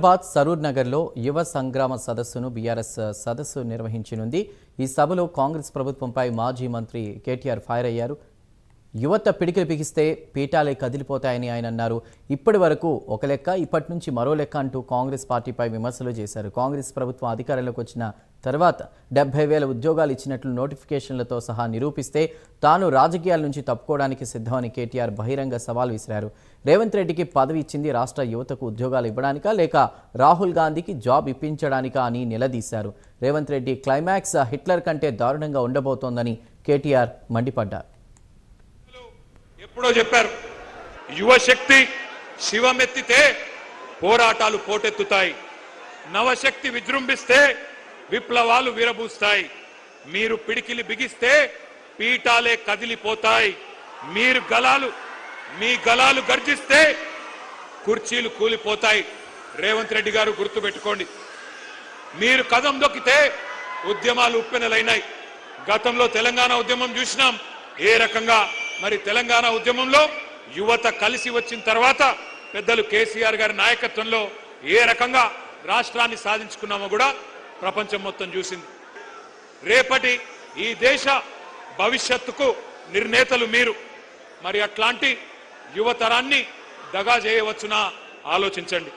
హైదరాబాద్ సరూర్ నగర్లో యువ సంగ్రామ సదస్సును బీఆర్ఎస్ సదస్సు నిర్వహించనుంది। ఈ సభలో కాంగ్రెస్ ప్రభుత్వంపై మాజీ మంత్రి కేటీఆర్ ఫైర్ అయ్యారు। యువత పిడికిలు బిగిస్తే పీఠాలే కదిలిపోతాయని ఆయన అన్నారు। ఇప్పటి వరకు ఒక లెక్క, ఇప్పటి నుంచి మరో లెక్క అంటూ కాంగ్రెస్ పార్టీపై విమర్శలు చేశారు। కాంగ్రెస్ ప్రభుత్వం అధికారంలోకి వచ్చిన తర్వాత 70,000 ఉద్యోగాలు ఇచ్చినట్లు నోటిఫికేషన్లతో సహా నిరూపిస్తే తాను రాజకీయాల నుంచి తప్పుకోవడానికి సిద్ధమని కేటీఆర్ బహిరంగ సవాల్ విసిరారు। రేవంత్ రెడ్డికి పదవి ఇచ్చింది రాష్ట్ర యువతకు ఉద్యోగాలు ఇవ్వడానికా లేక రాహుల్ గాంధీకి జాబ్ ఇప్పించడానికా అని నిలదీశారు। రేవంత్ రెడ్డి క్లైమాక్స్ హిట్లర్ కంటే దారుణంగా ఉండబోతోందని కేటీఆర్ మండిపడ్డారు। ఎప్పుడో చెప్పారు, యువశక్తి శివమెత్తితే పోరాటాలు పోటెత్తుతాయి, నవశక్తి విజృంభిస్తే విప్లవాలు విరబూస్తాయి, మీరు పిడికిలి బిగిస్తే పీఠాలే కదిలిపోతాయి, మీ గలాలు గర్జిస్తే కుర్చీలు కూలిపోతాయి। రేవంత్ రెడ్డి గారు గుర్తుపెట్టుకోండి, మీరు కదం దొక్కితే ఉద్యమాలు ఉప్పెనలైనాయి। గతంలో తెలంగాణ ఉద్యమం చూసినాం ఏ రకంగా। మరి తెలంగాణ ఉద్యమంలో యువత కలిసి వచ్చిన తర్వాత పెద్దలు కేసీఆర్ గారి నాయకత్వంలో ఏ రకంగా రాష్ట్రాన్ని సాధించుకున్నామో కూడా ప్రపంచం మొత్తం చూసింది। రేపటి ఈ దేశ భవిష్యత్తుకు నిర్ణేతలు మీరు, మరి అట్లాంటి యువతరాన్ని దగా చేయవచ్చునా ఆలోచించండి।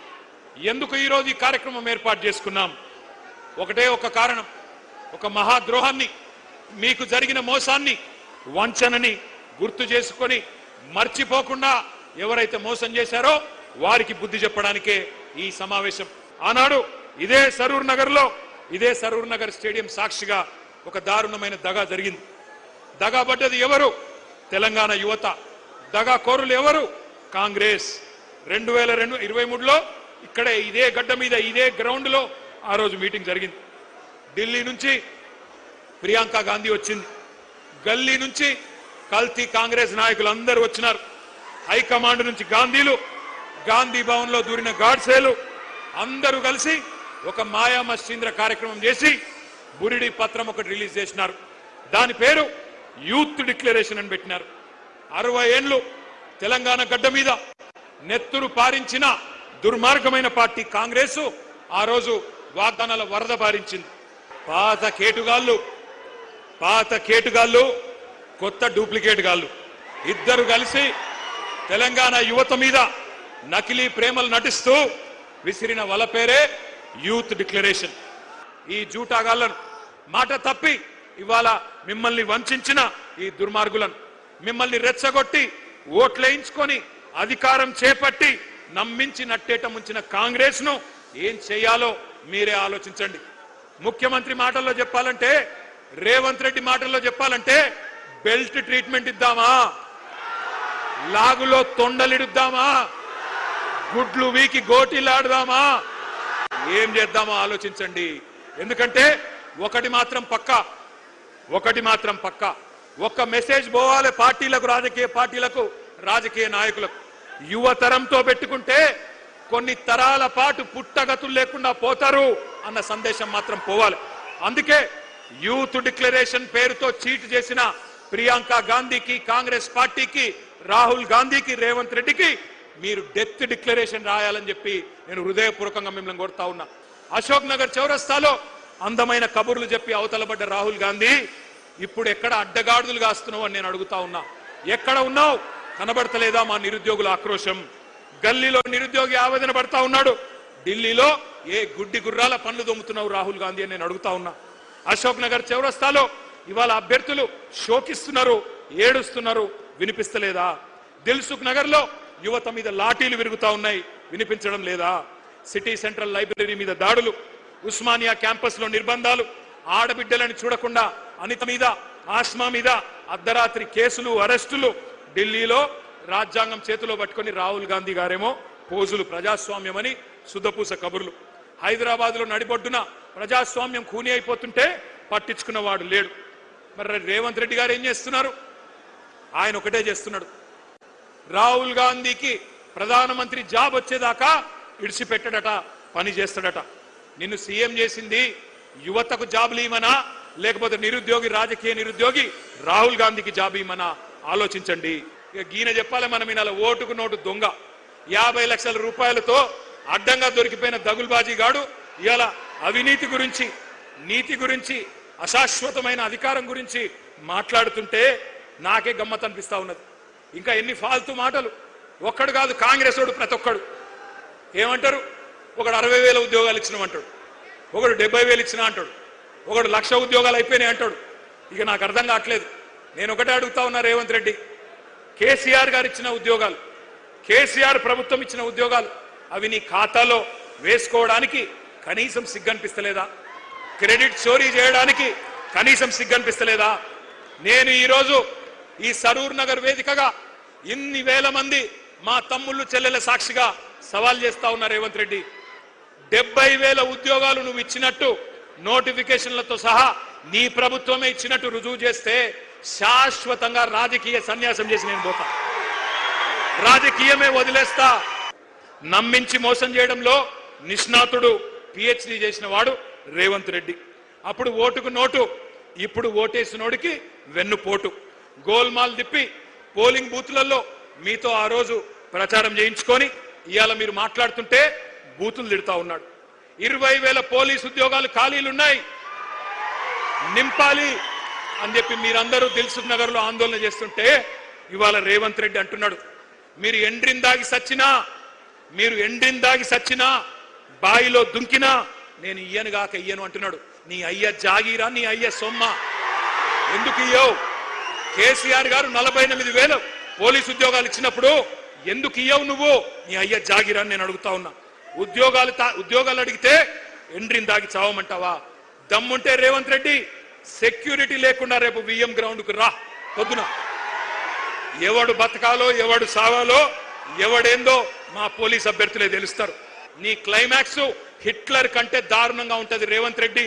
ఎందుకు ఈరోజు ఈ కార్యక్రమం ఏర్పాటు చేసుకున్నాం? ఒకటే ఒక కారణం, ఒక మహాద్రోహాన్ని, మీకు జరిగిన మోసాన్ని, వంచనని గుర్తు చేసుకొని మర్చిపోకుండా ఎవరైతే మోసం చేశారో వారికి బుద్ధి చెప్పడానికే ఈ సమావేశం। ఆనాడు ఇదే సరూర్ నగర్ స్టేడియం సాక్షిగా ఒక దారుణమైన దగా జరిగింది। దగా పడ్డది ఎవరు? తెలంగాణ యువత। దగా కోరులు ఎవరు? కాంగ్రెస్। 2023లో ఇక్కడే ఇదే గడ్డ మీద ఇదే గ్రౌండ్ లో ఆ రోజు మీటింగ్ జరిగింది। ఢిల్లీ నుంచి ప్రియాంక గాంధీ వచ్చింది, గల్లీ నుంచి కల్తీ కాంగ్రెస్ నాయకులు అందరూ వచ్చినారు, హైకమాండ్ నుంచి గాంధీలు, గాంధీ భవన్ లో దూరిన గాడ్సేలు అందరూ కలిసి ఒక మాయా మస్తీంద్ర కార్యక్రమం చేసి బురిడి పత్రం ఒకటి రిలీజ్ చేసినారు। దాని పేరు యూత్ డిక్లరేషన్ అని పెట్టినారు। 60 ఏళ్లు తెలంగాణ గడ్డ మీద నెత్తురు పారించిన దుర్మార్గమైన పార్టీ కాంగ్రెస్ ఆ రోజు వాగ్దానాల వరద పారించింది। పాత కేటుగాళ్ళు కొత్త డూప్లికేట్ గాళ్ళు ఇద్దరు కలిసి తెలంగాణ యువత మీద నకిలీ ప్రేమలు నటిస్తూ విసిరిన వల పేరే యూత్ డిక్లరేషన్। ఈ జూటాగాళ్లను మాట తప్పి ఇవాళ మిమ్మల్ని వంచిన ఈ దుర్మార్గులను, మిమ్మల్ని రెచ్చగొట్టి ఓట్లేయించుకొని అధికారం చేపట్టి నమ్మించి నట్టేట ముంచిన కాంగ్రెస్ ను ఏం చేయాలో మీరే ఆలోచించండి। ముఖ్యమంత్రి మాటల్లో చెప్పాలంటే, రేవంత్ రెడ్డి మాటల్లో చెప్పాలంటే బెల్ట్ ట్రీట్మెంట్ ఇద్దామా, లాగులో తొండలిడుద్దామా, గుడ్లు వీకి గోటీలాడదామా, ఏం చేద్దామో ఆలోచించండి। ఎందుకంటే ఒకటి మాత్రం పక్కా, ఒక్క మెసేజ్ పోవాలి పార్టీలకు, రాజకీయ పార్టీలకు, రాజకీయ నాయకులకు, యువతరంతో పెట్టుకుంటే కొన్ని తరాల పాటు పుట్టగతులు లేకుండా పోతారు అన్న సందేశం మాత్రం పోవాలి। అందుకే యూత్ డిక్లరేషన్ పేరుతో చీట్ చేసిన ప్రియాంక గాంధీకి, కాంగ్రెస్ పార్టీకి, రాహుల్ గాంధీకి, రేవంత్ రెడ్డికి మీరు డెత్ డిక్లరేషన్ రాయాలని చెప్పి నేను హృదయపూర్వకంగా మిమ్మల్ని కోరుతా ఉన్నా। అశోక్ నగర్ చౌరస్తాలో అందమైన కబుర్లు చెప్పి అవతలబడ్డ రాహుల్ గాంధీ ఇప్పుడు ఎక్కడ అడ్డగాడుదులు కాస్తున్నావు అని నేను అడుగుతా ఉన్నా। ఎక్కడ ఉన్నావు? కనబడతలేదా మా నిరుద్యోగుల ఆక్రోశం? గల్లీలో నిరుద్యోగి ఆవేదన పడతా ఉన్నాడు, ఢిల్లీలో ఏ గుడ్డి గుర్రాల పనులు దొమ్ముతున్నావు రాహుల్ గాంధీ అని నేను అడుగుతా ఉన్నా। అశోక్ నగర్ చౌరస్తాలో ఇవాళ అభ్యర్థులు శోకిస్తున్నారు, ఏడుస్తున్నారు, వినిపిస్తలేదా? దిల్సుఖ్ నగర్ లో యువత మీద లాఠీలు విరుగుతా ఉన్నాయి, వినిపించడం లేదా? సిటీ సెంట్రల్ లైబ్రరీ మీద దాడులు, ఉస్మానియా క్యాంపస్ లో నిర్బంధాలు, ఆడబిడ్డలని చూడకుండా అనిత మీద, ఆస్మా మీద అర్ధరాత్రి కేసులు, అరెస్టులు, ఢిల్లీలో రాజ్యాంగం చేతిలో పట్టుకొని రాహుల్ గాంధీ గారేమో పోజులు, ప్రజాస్వామ్యం అని సుద్దపూస కబుర్లు। హైదరాబాద్ లో నడిబొడ్డున ప్రజాస్వామ్యం ఖూనీ అయిపోతుంటే పట్టించుకున్నవాడు లేడు। మరి రేవంత్ రెడ్డి గారు ఏం చేస్తున్నారు? ఆయన ఒకటే చేస్తున్నాడు, రాహుల్ గాంధీకి ప్రధానమంత్రి జాబ్ వచ్చేదాకా ఇడిచిపెట్టడట, పని చేస్తాడట। నిన్ను సీఎం చేసింది యువతకు జాబులు ఇవ్వమనా లేకపోతే నిరుద్యోగి, రాజకీయ నిరుద్యోగి రాహుల్ గాంధీకి జాబ్ ఇవ్వమనా ఆలోచించండి। గీన చెప్పాలి మనం, ఈయన ఓటుకు నోటు దొంగ 50 లక్షల రూపాయలతో అడ్డంగా దొరికిపోయిన దగుల్బాజీ గాడు ఇవాళ అవినీతి గురించి, నీతి గురించి, అశాశ్వతమైన అధికారం గురించి మాట్లాడుతుంటే నాకే గమ్మత్ అనిపిస్తా ఉన్నది. ఇంకా ఎన్ని ఫాల్తూ మాటలు. ఒక్కడు కాదు, కాంగ్రెస్ వాడు ప్రతి ఒక్కడు ఏమంటారు, ఒకడు 60,000 ఉద్యోగాలు ఇచ్చినామంటాడు, ఒకడు 70,000 ఇచ్చినా అంటాడు, ఒకడు 1,00,000 ఉద్యోగాలు అయిపోయినాయి అంటాడు. ఇక నాకు అర్థం కావట్లేదు. నేను ఒకటే అడుగుతా ఉన్నా, రేవంత్ రెడ్డి, కేసీఆర్ గారు ఇచ్చిన ఉద్యోగాలు, కేసీఆర్ ప్రభుత్వం ఇచ్చిన ఉద్యోగాలు అవి నీ ఖాతాలో వేసుకోవడానికి కనీసం సిగ్గనిపిస్తలేదా? క్రెడిట్ చోరీ చేయడానికి కనీసం సిగ్గనిపిస్తలేదా? నేను ఈరోజు ఈ సరూర్ నగర్ వేదికగా ఇన్ని వేల మంది మా తమ్ముళ్ళు చెల్లెల సాక్షిగా సవాల్ చేస్తా ఉన్నా, రేవంత్ రెడ్డి, 70,000 ఉద్యోగాలు నువ్వు ఇచ్చినట్టు నోటిఫికేషన్లతో సహా నీ ప్రభుత్వమే ఇచ్చినట్టు రుజువు చేస్తే శాశ్వతంగా రాజకీయ సన్యాసం చేసి నేను పోతా, రాజకీయమే వదిలేస్తా. నమ్మించి మోసం చేయడంలో నిష్ణాతుడు, పిహెచ్డి చేసిన వాడు రేవంత్ రెడ్డి. అప్పుడు ఓటుకు నోటు, ఇప్పుడు ఓటేసినోడికి వెన్నుపోటు. గోల్మాల్ తిప్పి పోలింగ్ బూత్లలో మీతో ఆ రోజు ప్రచారం చేయించుకొని ఇవాళ మీరు మాట్లాడుతుంటే బూతులు తిడతా ఉన్నాడు. 20,000 పోలీసు ఉద్యోగాలు ఖాళీలున్నాయి, నింపాలి అని చెప్పి మీరందరూ దిల్సుఖ్ నగర్ లో ఆందోళన చేస్తుంటే ఇవాళ రేవంత్ రెడ్డి అంటున్నాడు, మీరు ఎండ్రిన్ దాగి సచ్చినా బాయిలో దుంకినా నేను ఇయ్యను గాక ఇయ్యను అంటున్నాడు. నీ అయ్య జాగీరా, నీ అయ్య సొమ్మ, ఎందుకు ఇయ్యవు? కేసీఆర్ గారు 48,000 పోలీసు ఉద్యోగాలు ఇచ్చినప్పుడు ఎందుకు ఇయ్యవు నువ్వు? నీ అయ్య జాగీరా అని నేను అడుగుతా ఉన్నా. ఉద్యోగాలు అడిగితే ఎండ్రిన్ దాగి చావమంటావా? దమ్ముంటే రేవంత్ రెడ్డి సెక్యూరిటీ లేకుండా రేపు విఎం గ్రౌండ్ కు రా పొద్దున. ఎవడు బతకాలో ఎవడు సావాలో ఎవడేందో మా పోలీస్ అభ్యర్థులే తెలుస్తారు. నీ క్లైమాక్స్ హిట్లర్ కంటే దారుణంగా ఉంటది రేవంత్ రెడ్డి.